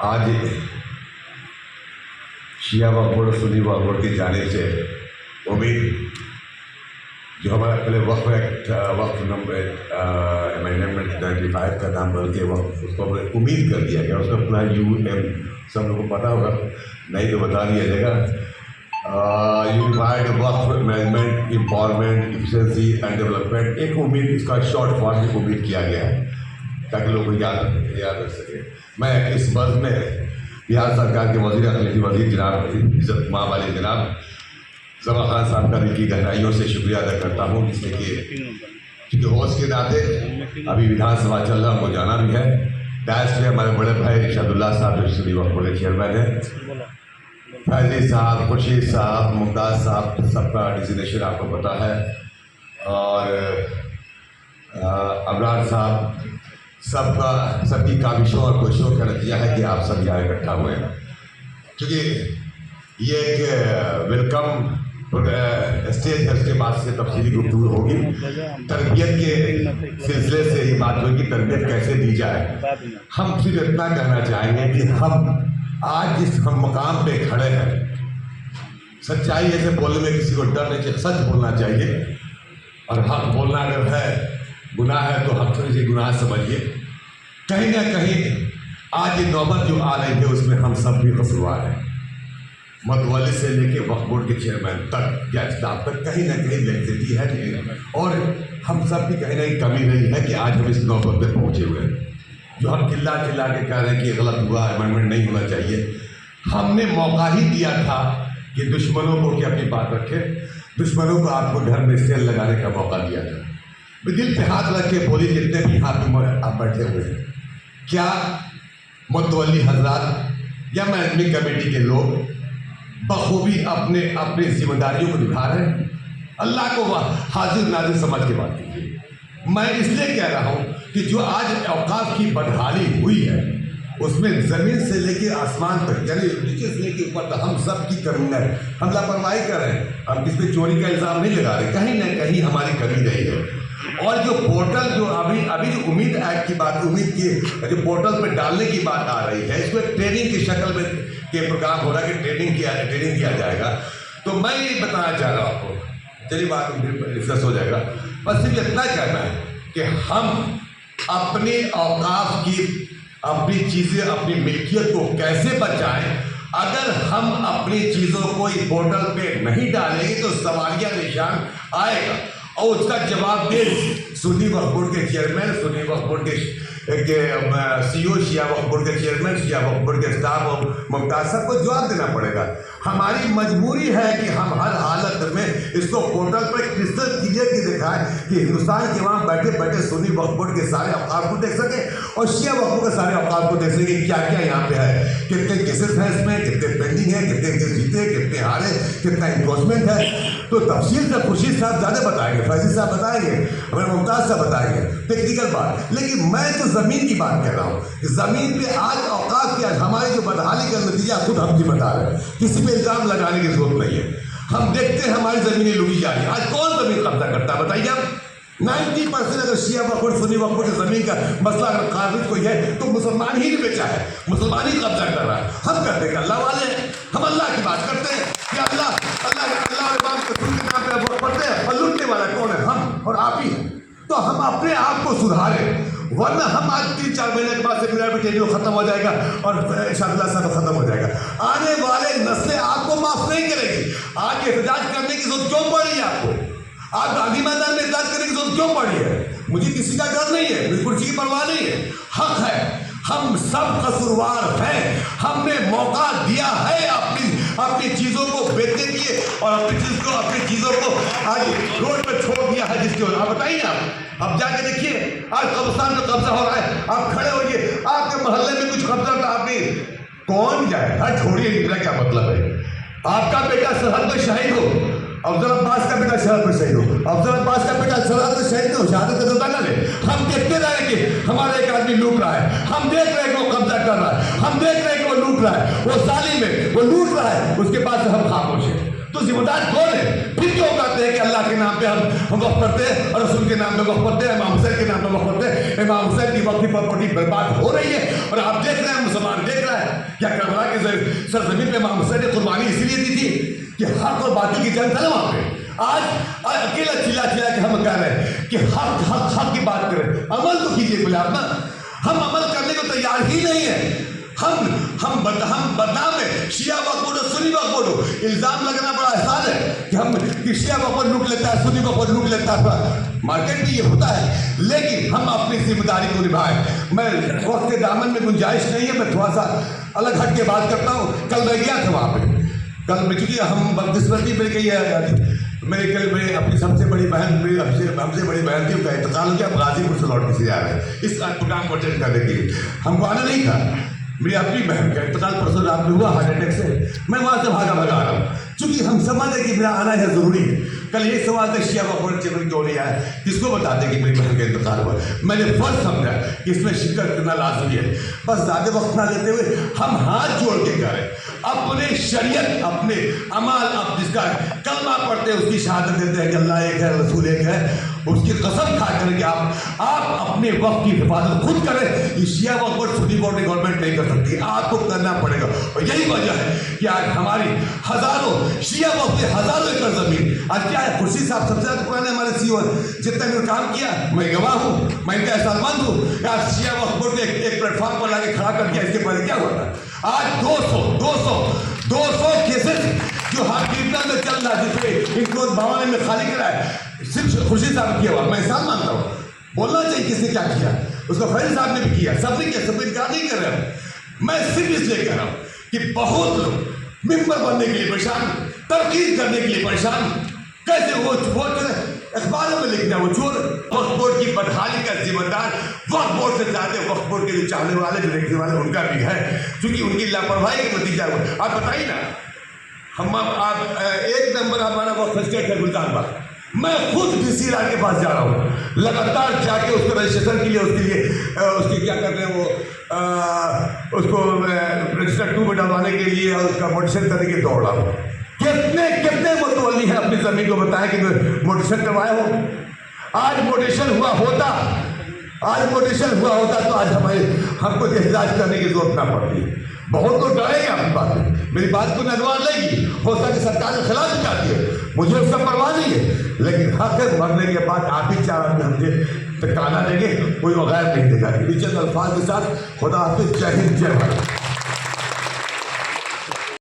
آج شیعہ وقف بورڈ سنی وقف بورڈ کی جانب سے امید جو ہمارا پہلے وقف نمبر امینڈمنٹ 95 کا نام بدل کے وقف اس کو امید کر دیا گیا. اس کا اپنا UM سب لوگوں کو پتہ ہوگا, نہیں تو بتا دیا جائے گا. یونیفائڈ وقف management empowerment efficiency and development, ایک امید, اس کا شارٹ فارم میں امید کیا گیا ہے تاکہ لوگوں کو یاد رکھ سکے. میں اس بز میں بہار سرکار کے وزیر اقلیتی وزیر جناب عزت ماں والے جناب ظفر خان صاحب کا دل کی گہرائیوں سے شکریہ ادا کرتا ہوں, جس نے کہ کیونکہ ہوش کے ناطے ابھی ودھان سبھا چل رہا, ہم کو جانا بھی ہے. ڈائس پہ ہمارے بڑے بھائی ارشاد اللہ صاحب جو سنی وقف بورڈ کے چیئرمین ہیں, فیضی صاحب, خورشید صاحب, ممتاز صاحب, سب کا ڈیزینیشن آپ کو پتہ ہے, اور ابرار صاحب, سب کی کاوشوں اور کوششوں کا نتیجہ ہے کہ آپ سب یہاں اکٹھا ہوئے ہیں. کیونکہ یہ ایک ویلکم اسٹیج ہے, اس کے بعد سے تفصیلی گفتگو ہوگی. تربیت کے سلسلے سے یہ بات ہوگی کہ تربیت کیسے دی جائے. ہم صرف اتنا کہنا چاہیں گے کہ ہم آج جس ہم مقام پہ کھڑے ہیں, سچائی ایسے بولنے میں کسی کو ڈر نہیں چاہیے, سچ بولنا چاہیے, اور حق بولنا اگر ہے گناہ ہے تو ہم تھوڑی سی گناہ سمجھیے. کہیں نہ کہیں آج یہ نوبت جو آ رہی ہے اس میں ہم سب بھی قصوروار ہیں. متولی سے لے کے وقف بورڈ کے چیئرمین تک یا اسٹاف تک کہیں نہ کہیں لیکسٹی ہے, اور ہم سب کی کہیں نہ کہیں کمی رہی ہے کہ آج ہم اس نوبت پہ پہنچے ہوئے ہیں. جو ہم چلا کے کہہ رہے ہیں کہ غلط ہوا, امینڈمنٹ نہیں ہونا چاہیے, ہم نے موقع ہی دیا تھا کہ دشمنوں کو کہ اپنی بات رکھے, دشمنوں کو آپ کو گھر میں سیل لگانے کا موقع دیا تھا. دل پہ ہاتھ رکھ کے بولی, جتنے بھی یہاں پہ آپ بیٹھے ہوئے ہیں, کیا متولی حضرات یا مینجمنٹ کمیٹی کے لوگ بخوبی اپنی ذمہ داریوں کو نبھا رہے ہیں؟ اللہ کو حاضر ناظر سمجھ کے بات کیجیے. میں اس لیے کہہ رہا ہوں کہ جو آج اوقاف کی بدحالی ہوئی ہے اس میں زمین سے لے کے آسمان تک, یعنی نیچے سے لے کے اوپر تک ہم سب کی کمی ہے. ہم لاپرواہی کر رہے ہیں, ہم کس پہ چوری کا الزام نہیں لگا رہے, کہیں نہ کہیں ہماری کمی رہی ہے. اور جو پورٹل جو ابھی جو امید ایپ کی بات, امید کی جو پورٹل پہ ڈالنے کی بات آ رہی ہے, اس کو ایک ٹریننگ کی شکل میں کے پروگرام ہو رہا ہے کہ ٹریننگ کیا جائے گا. تو میں یہ بتانا چاہ رہا ہوں آپ کو, چلیے بات ڈسکس ہو جائے گا, بس صرف اتنا کہنا ہے کہ ہم اپنے اوقاف کی اپنی چیزیں, اپنی ملکیت کو کیسے بچائیں. اگر ہم اپنی چیزوں کو اس پورٹل پہ نہیں ڈالیں گے تو سوالیہ نشان آئے گا, اور اس کا جواب دے سنی وقف بورڈ کے چیئرمین, سنی وقف بورڈ کے CEO, شیعہ وقف بورڈ کے چیئرمین, شیعہ وقف بورڈ کے اسٹاف اور ممتاز صاحب کو جواب دینا پڑے گا. ہماری مجبوری ہے کہ ہم ہر حالت میں اس کو پورٹل پر کرسٹل کلیئر کی دکھائیں کہ ہندوستان کے وہاں بیٹھے بیٹھے سنی وقف بورڈ کے سارے اوقاف کو دیکھ سکیں, اور شیعہ وقف بورڈ کے سارے اوقاف کو دیکھ سکیں کیا کیا یہاں پہ ہے, کتنے کیسز ہیں اس میں, کتنے پینڈنگ ہیں, کتنے کیس جیتے, کتنے ہارے, کتنا انکروچمنٹ ہے. تو تفصیل سے خورشید صاحب زیادہ بتائیں گے, فیضی صاحب بتائیں گے, ہمارے ممتاز صاحب بتائیں گے ٹیکنیکل بات. لیکن میں تو زمین کی بات کہہ رہا ہوں. زمین پہ آج اوقاف کی ہماری جو بدحالی کا نتیجہ خود ہم ذمہ دار ہیں, کسی پہ الزام لگانے کی ضرورت نہیں ہے. ہم دیکھتے ہیں ہماری زمینیں لوٹی جا رہی ہیں. آج کون زمین قبضہ کرتا ہے بتائیے آپ؟ 90% اگر شیعہ وقف بورڈ, سنی وقف بورڈ کی زمین کا مسئلہ اگر قابل کوئی ہے تو مسلمان ہی نے بیچا ہے, مسلمان ہی قبضہ کر رہا ہے. ہم کہتے ہیں کہ اللہ والے ہیں, ہم اللہ کی بات کرتے ہیں کہ اللہ کے نام پہ وقف پڑھتے ہیں, اور لوٹنے والا کون ہے؟ ہم اور آپ ہی ہیں. تو ہم اپنے آپ کو سدھاریں, ورنہ ہم آج 3-4 مہینے کے بعد سے میرا بھی ٹینیور ختم ہو جائے گا اور ارشاد اللہ صاحب ختم ہو جائے گا. آنے والے نسلیں آپ کو معاف نہیں کرے گی. آج احتجاج کرنے کی ضرورت کیوں پڑ رہی ہے آپ کو؟ آپ گاندھی میدان میں احتجاج کرنے کی ضرورت کیوں پڑ رہی ہے؟ مجھے کسی کا ڈر نہیں ہے, میری کرسی کی پرواہ نہیں ہے. حق ہے, ہم سب قصوروار ہیں. ہم نے موقع دیا ہے اپنی چیزوں کو بیچنے کے لیے, اور اپنی چیزوں کو آج روڈ پہ چھوڑ دیا ہے. جس کی آپ بتائیے, آپ جا کے دیکھیے آج قبرستان میں قبضہ ہو رہا ہے. آپ کھڑے ہوئیے, آپ کے محلے میں کچھ قبضہ تھا, آپ نے کون جائے گا؟ چھوڑیے, میرا کیا مطلب ہے. آپ کا بیٹا سرحد پہ شہید ہو, افضل عباس کا بیٹا سرحد پہ شہید ہو, افضل عباس کا بیٹا سرحد پہ شہید ہو, شہادت کا درجہ نہ لے. ہم دیکھتے رہے کہ ہمارا ایک آدمی لوٹ رہا ہے, ہم دیکھ رہے ہیں کہ وہ قبضہ کر رہا ہے, ہم دیکھ رہے ہیں کہ وہ لوٹ رہا ہے, وہ ظالم ہے, وہ لوٹ رہا ہے, اس کے پاس ہم خاموش ہیں. تو ذمہ دار کون ہے؟ پھر کیوں کہتے ہیں کہ اللہ کے نام پہ ہم وقف کرتے ہیں, اور رسول کے نام پہ وقف کرتے ہیں, امام حسین کے نام پہ وقف کرتے ہیں. امام حسین کی وقفی پراپرٹی برباد ہو رہی ہے, اور آپ دیکھ رہے ہیں, مسلمان دیکھ رہا ہے. کیا کربلا کے سرزمین پہ امام حسین نے قربانی اسی لیے دی تھی کہ حق اور باطل کی جنگ تھا نا وہاں پہ؟ آج اکیلا چلا کے ہم کہہ رہے ہیں کہ حق کی بات کریں، عمل تو کیجیے بولے آپ نا. ہم عمل کرنے کو تیار ہی نہیں ہے. ہم بدنام ہے، شیعہ وقت بولو سنی وقت بولو. الزام لگنا بڑا احسان ہے کہ شیعہ وقت لوٹ لیتا ہے، سنی وقت لوٹ لیتا ہے. مارکیٹ میں یہ ہوتا ہے، لیکن ہم اپنی ذمہ داری کو نبھائیں. میں وقت کے دامن میں گنجائش نہیں ہے، میں تھوڑا سا الگ ہٹ کے بات کرتا ہوں. کل میں گیا تھا وہاں پہ، کل میں چونکہ ہم بدقسمتی میں گئی ہے. میری اپنی سب سے بڑی بہن، ہم سے بڑی بہن تھی، ان کا انتقال ہو گیا. غازی پور سے لوٹ کے سے آ رہے ہیں اس پروگرام کو اٹینڈ کرنے کے لیے. ہم کو آنا نہیں تھا. میری اپنی بہن کا انتقال پرسوں رات میں ہوا ہارٹ اٹیک سے. میں وہاں سے بھاگا آ رہا ہوں چونکہ ہم سمجھتے کہ میرا آنا ہے ضروری ہے. کل یہ سوال تھا شیعہ وقت چیمن کیوں نہیں آیا، کس کو بتاتے کہ میری بہن کا انتقال ہوا. میں نے فرض سمجھا کہ اس میں شرکت کرنا لازمی ہے. بس زیادہ وقت نہ لیتے ہوئے ہم ہاتھ جوڑ کے کریں اپنے شریعت، اپنے عمال، اب جس کا کلمہ پڑھتے ہیں اس کی شہادت دیتے ہیں کہ اللہ ایک ہے، رسول ایک ہے، اس کی قسم کھا کر کہ آپ اپنے وقت کی حفاظت خود کریں. یہ شیعہ وقت پر سنی بورڈ گورنمنٹ نہیں کر سکتی، آپ کو کرنا پڑے گا. اور یہی وجہ ہے کہ آج ہماری ہزاروں شیعہ وقت کے ہزاروں ایکڑ زمین آج کیا ہے. خورشید صاحب سب سے زیادہ پرانے ہمارے سی او جتنا انہوں نے کام کیا میں گواہ ہوں، میں ان کا احسان مند ہوں. آج شیعہ وقت بورڈ کے ایک پلیٹ فارم پر لا کے کھڑا کر دیا. اس کے پہلے کیا ہوا تھا؟ آج 200 کیسز جو ہاسپٹل میں چل رہا ہے، جس پہ ان کو بھاوانے میں خالی کرا ہے، صرف خورشید صاحب کیا ہوا. میں احسان مانتا ہوں، بولنا چاہیے کس نے کیا کیا. اس کو فیض صاحب نے بھی کیا، سب نے کیا، سب کو انکار نہیں کر رہا ہوں. میں صرف اس لیے کہہ رہا ہوں کہ بہت لوگ ممبر بننے کے لیے پریشان، ترقی کرنے کے لیے پریشان. کیسے وہ اخباروں میں لکھنا وہ چور. وقت بورڈ کی بدحالی کا ذمہ دار وقت بورڈ سے زیادہ وقت بورڈ کے جو چاہنے والے، جو دیکھنے والے، ان کا بھی ہے، کیونکہ ان کی لاپرواہی کا نتیجہ ہوا. آپ بتائیے نا، آپ ایک نمبر ہمارا وقت اسٹیٹ ہے گلزار باغ. میں خود ڈی سی رائے کے پاس جا رہا ہوں، لگاتار جا کے اس کو رجسٹریشن کے لیے اس کی کیا کرتے ہیں وہ اس کو رجسٹر 2 میں ڈلوانے کے لیے اور اس کا موٹیشن کرنے کے لیے دوڑ رہا ہوں. کتنے متولی ہیں اپنی زمین کو بتائیں کہ موٹیشن کروائے ہو. آج موٹیشن ہوا ہوتا تو آج ہم کو احتجاج کرنے کی ضرورت نہ پڑتی. بہت تو ڈرے گا اپنی بات میں، میری بات کو نظوان لے گی، ہو سکتا ہے سرکار کے خلاف بھی جاتی ہے، مجھے اس کا پرواہ نہیں ہے. لیکن حق ہے، مرنے کے بعد آپ ہی 4 آدمی ہم سے ٹکانا دیں گے، کوئی وغیر نہیں دے گا. نیچے الفاظ کے ساتھ خدا حافظ، جے ہند، جے بھارت.